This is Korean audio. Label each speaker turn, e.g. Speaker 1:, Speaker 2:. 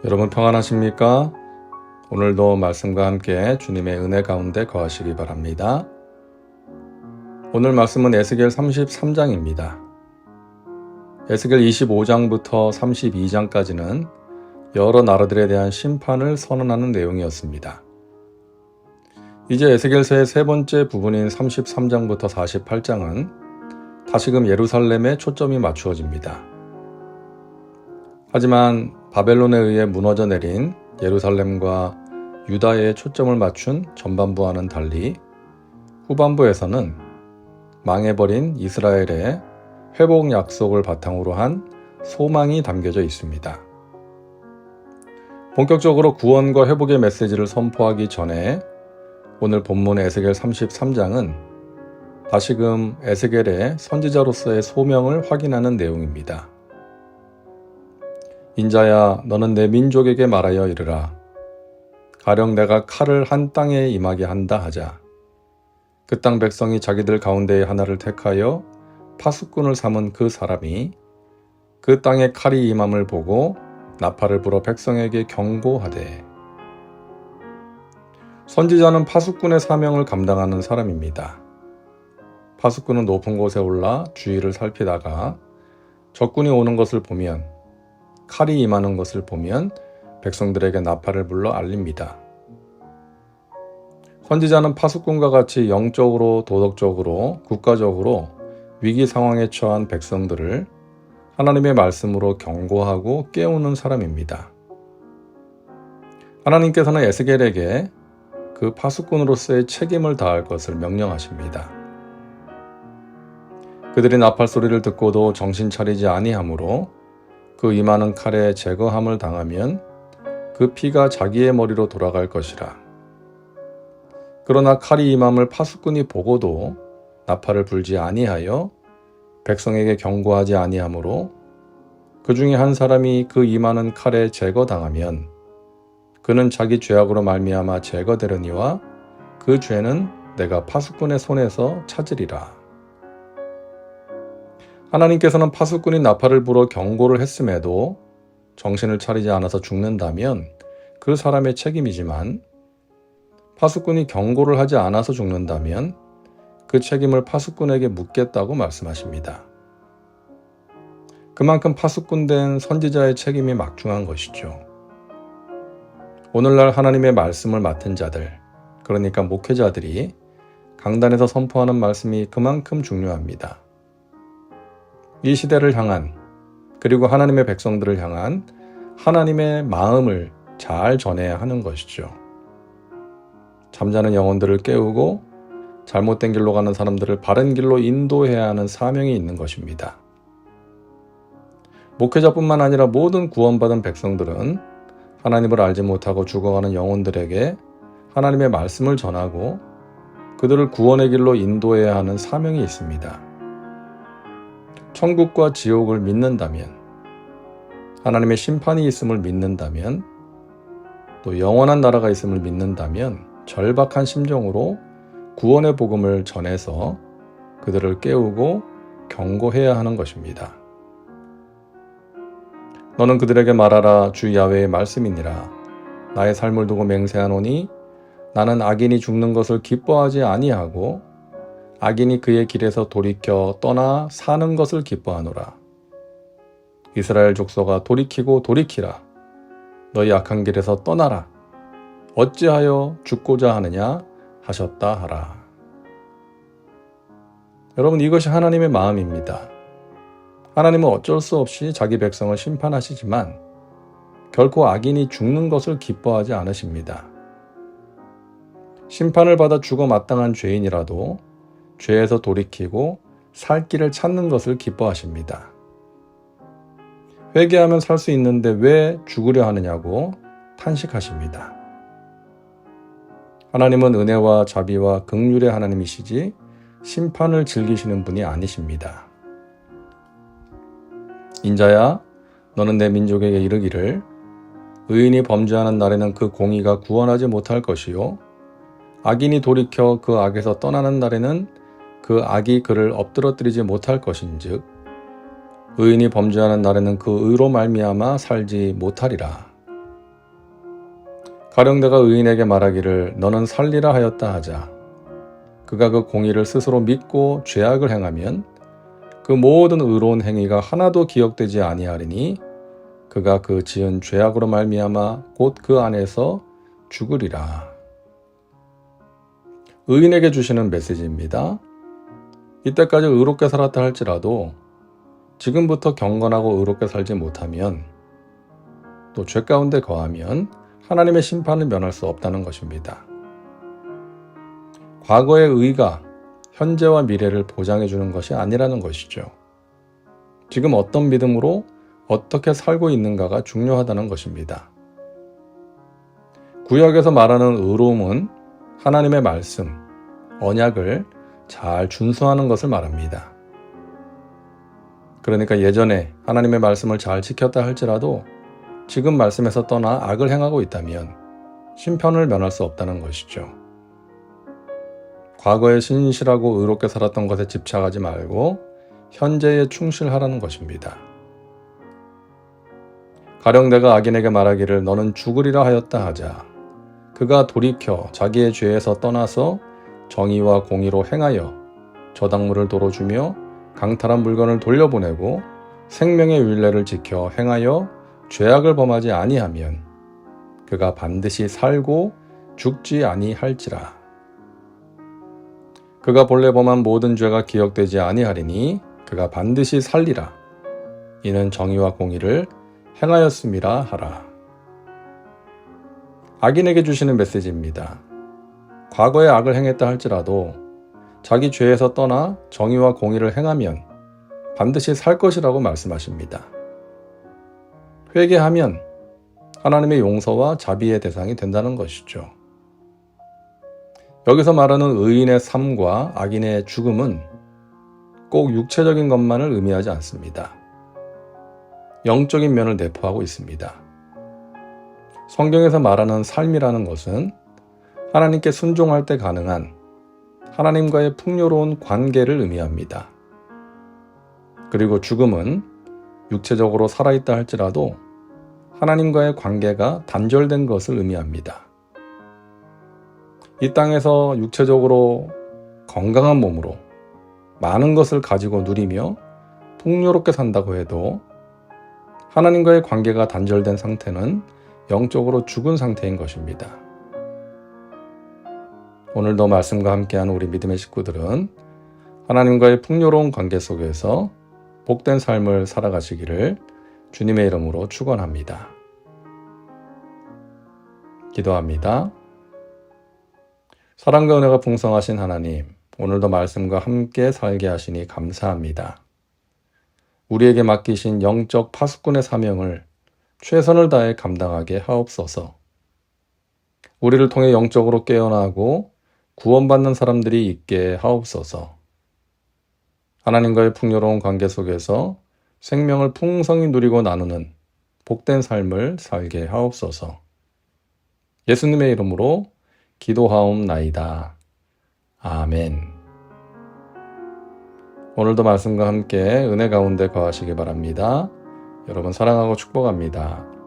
Speaker 1: 여러분 평안하십니까? 오늘도 말씀과 함께 주님의 은혜 가운데 거하시기 바랍니다. 오늘 말씀은 에스겔 33장입니다. 에스겔 25장부터 32장까지는 여러 나라들에 대한 심판을 선언하는 내용이었습니다. 이제 에스겔서의 세 번째 부분인 33장부터 48장은 다시금 예루살렘에 초점이 맞추어집니다. 하지만 바벨론에 의해 무너져 내린 예루살렘과 유다에 초점을 맞춘 전반부와는 달리 후반부에서는 망해버린 이스라엘의 회복 약속을 바탕으로 한 소망이 담겨져 있습니다. 본격적으로 구원과 회복의 메시지를 선포하기 전에 오늘 본문 에스겔 33장은 다시금 에스겔의 선지자로서의 소명을 확인하는 내용입니다. 인자야, 너는 내 민족에게 말하여 이르라. 가령 내가 칼을 한 땅에 임하게 한다 하자. 그 땅 백성이 자기들 가운데의 하나를 택하여 파수꾼을 삼은 그 사람이 그 땅에 칼이 임함을 보고 나팔을 불어 백성에게 경고하되. 선지자는 파수꾼의 사명을 감당하는 사람입니다. 파수꾼은 높은 곳에 올라 주위를 살피다가 적군이 오는 것을 보면, 칼이 임하는 것을 보면 백성들에게 나팔을 불러 알립니다. 선지자는 파수꾼과 같이 영적으로, 도덕적으로, 국가적으로 위기 상황에 처한 백성들을 하나님의 말씀으로 경고하고 깨우는 사람입니다. 하나님께서는 에스겔에게 그 파수꾼으로서의 책임을 다할 것을 명령하십니다. 그들이 나팔 소리를 듣고도 정신 차리지 아니하므로 그 임하는 칼에 제거함을 당하면 그 피가 자기의 머리로 돌아갈 것이라. 그러나 칼이 임함을 파수꾼이 보고도 나팔을 불지 아니하여 백성에게 경고하지 아니하므로 그 중에 한 사람이 그 임하는 칼에 제거당하면 그는 자기 죄악으로 말미암아 제거되려니와 그 죄는 내가 파수꾼의 손에서 찾으리라. 하나님께서는 파수꾼이 나팔을 불어 경고를 했음에도 정신을 차리지 않아서 죽는다면 그 사람의 책임이지만, 파수꾼이 경고를 하지 않아서 죽는다면 그 책임을 파수꾼에게 묻겠다고 말씀하십니다. 그만큼 파수꾼된 선지자의 책임이 막중한 것이죠. 오늘날 하나님의 말씀을 맡은 자들, 그러니까 목회자들이 강단에서 선포하는 말씀이 그만큼 중요합니다. 이 시대를 향한, 그리고 하나님의 백성들을 향한 하나님의 마음을 잘 전해야 하는 것이죠. 잠자는 영혼들을 깨우고 잘못된 길로 가는 사람들을 바른 길로 인도해야 하는 사명이 있는 것입니다. 목회자뿐만 아니라 모든 구원받은 백성들은 하나님을 알지 못하고 죽어가는 영혼들에게 하나님의 말씀을 전하고 그들을 구원의 길로 인도해야 하는 사명이 있습니다. 천국과 지옥을 믿는다면, 하나님의 심판이 있음을 믿는다면, 또 영원한 나라가 있음을 믿는다면 절박한 심정으로 구원의 복음을 전해서 그들을 깨우고 경고해야 하는 것입니다. 너는 그들에게 말하라. 주 야훼의 말씀이니라. 나의 삶을 두고 맹세하노니 나는 악인이 죽는 것을 기뻐하지 아니하고 악인이 그의 길에서 돌이켜 떠나 사는 것을 기뻐하노라. 이스라엘 족속아, 돌이키고 돌이키라. 너희 악한 길에서 떠나라. 어찌하여 죽고자 하느냐 하셨다 하라. 여러분, 이것이 하나님의 마음입니다. 하나님은 어쩔 수 없이 자기 백성을 심판하시지만 결코 악인이 죽는 것을 기뻐하지 않으십니다. 심판을 받아 죽어 마땅한 죄인이라도 죄에서 돌이키고 살 길을 찾는 것을 기뻐하십니다. 회개하면 살 수 있는데 왜 죽으려 하느냐고 탄식하십니다. 하나님은 은혜와 자비와 긍휼의 하나님이시지 심판을 즐기시는 분이 아니십니다. 인자야, 너는 내 민족에게 이르기를 의인이 범죄하는 날에는 그 공의가 구원하지 못할 것이요 악인이 돌이켜 그 악에서 떠나는 날에는 그 악이 그를 엎드러뜨리지 못할 것인즉 의인이 범죄하는 날에는 그 의로 말미암아 살지 못하리라. 가령 내가 의인에게 말하기를 너는 살리라 하였다 하자. 그가 그 공의를 스스로 믿고 죄악을 행하면 그 모든 의로운 행위가 하나도 기억되지 아니하리니 그가 그 지은 죄악으로 말미암아 곧 그 안에서 죽으리라. 의인에게 주시는 메시지입니다. 이때까지 의롭게 살았다 할지라도 지금부터 경건하고 의롭게 살지 못하면 또 죄 가운데 거하면 하나님의 심판을 면할 수 없다는 것입니다. 과거의 의가 현재와 미래를 보장해 주는 것이 아니라는 것이죠. 지금 어떤 믿음으로 어떻게 살고 있는가가 중요하다는 것입니다. 구약에서 말하는 의로움은 하나님의 말씀, 언약을 잘 준수하는 것을 말합니다. 그러니까 예전에 하나님의 말씀을 잘 지켰다 할지라도 지금 말씀에서 떠나 악을 행하고 있다면 심판을 면할 수 없다는 것이죠. 과거에 신실하고 의롭게 살았던 것에 집착하지 말고 현재에 충실하라는 것입니다. 가령 내가 악인에게 말하기를 너는 죽으리라 하였다 하자. 그가 돌이켜 자기의 죄에서 떠나서 정의와 공의로 행하여 저당물을 도로 주며 강탈한 물건을 돌려보내고 생명의 율례를 지켜 행하여 죄악을 범하지 아니하면 그가 반드시 살고 죽지 아니할지라. 그가 본래 범한 모든 죄가 기억되지 아니하리니 그가 반드시 살리라. 이는 정의와 공의를 행하였음이라 하라. 악인에게 주시는 메시지입니다. 과거에 악을 행했다 할지라도 자기 죄에서 떠나 정의와 공의를 행하면 반드시 살 것이라고 말씀하십니다. 회개하면 하나님의 용서와 자비의 대상이 된다는 것이죠. 여기서 말하는 의인의 삶과 악인의 죽음은 꼭 육체적인 것만을 의미하지 않습니다. 영적인 면을 내포하고 있습니다. 성경에서 말하는 삶이라는 것은 하나님께 순종할 때 가능한 하나님과의 풍요로운 관계를 의미합니다. 그리고 죽음은 육체적으로 살아있다 할지라도 하나님과의 관계가 단절된 것을 의미합니다. 이 땅에서 육체적으로 건강한 몸으로 많은 것을 가지고 누리며 풍요롭게 산다고 해도 하나님과의 관계가 단절된 상태는 영적으로 죽은 상태인 것입니다. 오늘도 말씀과 함께하는 우리 믿음의 식구들은 하나님과의 풍요로운 관계 속에서 복된 삶을 살아가시기를 주님의 이름으로 축원합니다. 기도합니다. 사랑과 은혜가 풍성하신 하나님, 오늘도 말씀과 함께 살게 하시니 감사합니다. 우리에게 맡기신 영적 파수꾼의 사명을 최선을 다해 감당하게 하옵소서. 우리를 통해 영적으로 깨어나고 구원받는 사람들이 있게 하옵소서. 하나님과의 풍요로운 관계 속에서 생명을 풍성히 누리고 나누는 복된 삶을 살게 하옵소서. 예수님의 이름으로 기도하옵나이다. 아멘. 오늘도 말씀과 함께 은혜 가운데 거하시기 바랍니다. 여러분 사랑하고 축복합니다.